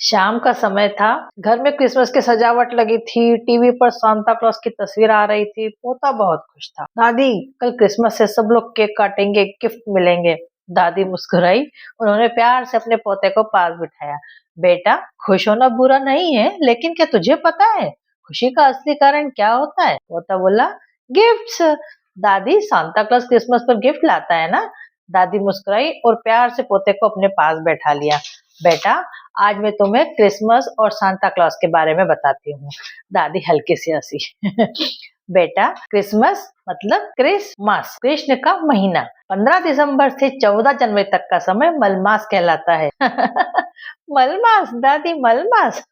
शाम का समय था। घर में क्रिसमस की सजावट लगी थी। टीवी पर सांता क्लॉज की तस्वीर आ रही थी। पोता बहुत खुश था। दादी, कल क्रिसमस है, सब लोग केक काटेंगे, गिफ्ट मिलेंगे। दादी मुस्कुराई। उन्होंने प्यार से अपने पोते को पास बिठाया। बेटा, खुश होना बुरा नहीं है, लेकिन क्या तुझे पता है खुशी का असली कारण क्या होता है? पोता बोला, गिफ्ट्स। दादी, सांता क्लॉज क्रिसमस पर गिफ्ट लाता है ना? दादी मुस्कुराई और प्यार से पोते को अपने पास बैठा लिया। बेटा, आज मैं तुम्हें क्रिसमस और सांता क्लॉज के बारे में बताती हूँ। दादी हल्की सी हंसी। बेटा, क्रिसमस मतलब क्रिसमस, कृष्ण का महीना। 15 दिसंबर से 14 जनवरी तक का समय मलमास कहलाता है। मलमास दादी, मलमास।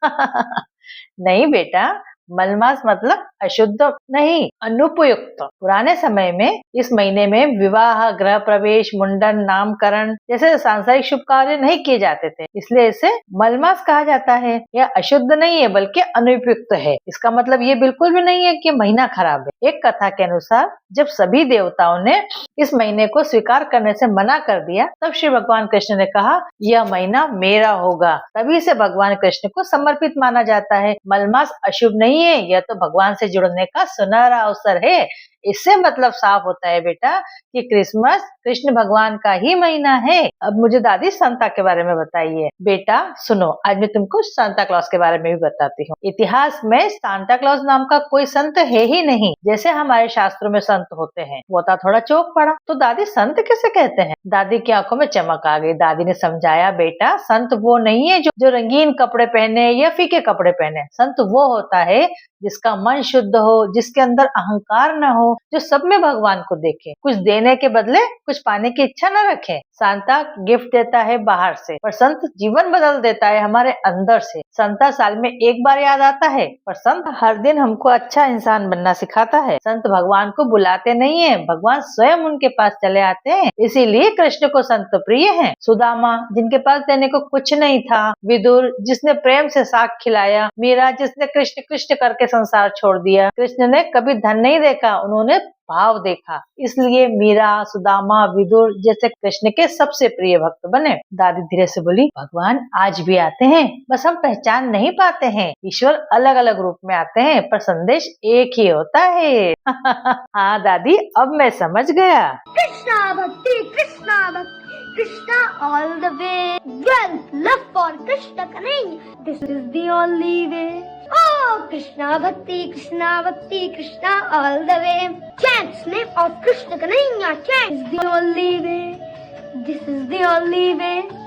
नहीं बेटा, मलमास मतलब अशुद्ध नहीं, अनुपयुक्त। पुराने समय में इस महीने में विवाह, गृह प्रवेश, मुंडन, नामकरण जैसे सांसारिक शुभ कार्य नहीं किए जाते थे, इसलिए इसे मलमास कहा जाता है। यह अशुद्ध नहीं है बल्कि अनुपयुक्त है। इसका मतलब ये बिल्कुल भी नहीं है कि महीना खराब है। एक कथा के अनुसार जब सभी देवताओं ने इस महीने को स्वीकार करने से मना कर दिया, तब श्री भगवान कृष्ण ने कहा, यह महीना मेरा होगा। तभी से भगवान कृष्ण को समर्पित माना जाता है। मलमास अशुभ नहीं है, यह तो भगवान से जुड़ने का सुनहरा अवसर है। इससे मतलब साफ होता है बेटा कि क्रिसमस कृष्ण भगवान का ही महीना है। अब मुझे दादी सांता के बारे में बताइए। बेटा सुनो, आज मैं तुमको सांता क्लॉज के बारे में भी बताती हूँ। इतिहास में सांता क्लॉज नाम का कोई संत है ही नहीं, जैसे हमारे शास्त्रों में संत होते हैं। पोता थोड़ा चौंक पड़ा, तो दादी संत किसे कहते हैं? दादी की आंखों में चमक आ गई। दादी ने समझाया, बेटा संत वो नहीं है जो रंगीन कपड़े पहने या फीके कपड़े पहने। संत वो होता है जिसका मन शुद्ध हो, जिसके अंदर अहंकार न हो, जो सब में भगवान को देखे, कुछ देने के बदले कुछ पाने की इच्छा न रखे। सांता गिफ्ट देता है बाहर से, पर संत जीवन बदल देता है हमारे अंदर से। संता साल में एक बार याद आता है, पर संत हर दिन हमको अच्छा इंसान बनना सिखाता है। संत भगवान को बुलाते नहीं है, भगवान स्वयं उनके पास चले आते हैं। इसीलिए कृष्ण को संत प्रिय है। सुदामा, जिनके पास देने को कुछ नहीं था। विदुर, जिसने प्रेम से साग खिलाया। मीरा, जिसने कृष्ण कृष्ण करके संसार छोड़ दिया। कृष्ण ने कभी धन नहीं देखा, उन्होंने भाव देखा। इसलिए मीरा, सुदामा, विदुर जैसे कृष्ण के सबसे प्रिय भक्त बने। दादी धीरे से बोली, भगवान आज भी आते हैं, बस हम पहचान नहीं पाते हैं। ईश्वर अलग अलग रूप में आते हैं, पर संदेश एक ही होता है। हाँ दादी, अब मैं समझ गया। कृष्णा भक्ति, कृष्णा भक्ति, Krishna all the way. Wealth, love for Krishna Kanhaiya. This is the only way. Oh, Krishna Bhakti, Krishna Bhakti, Krishna all the way. Chant name of Krishna Kanhaiya. Chant is the only way. This is the only way.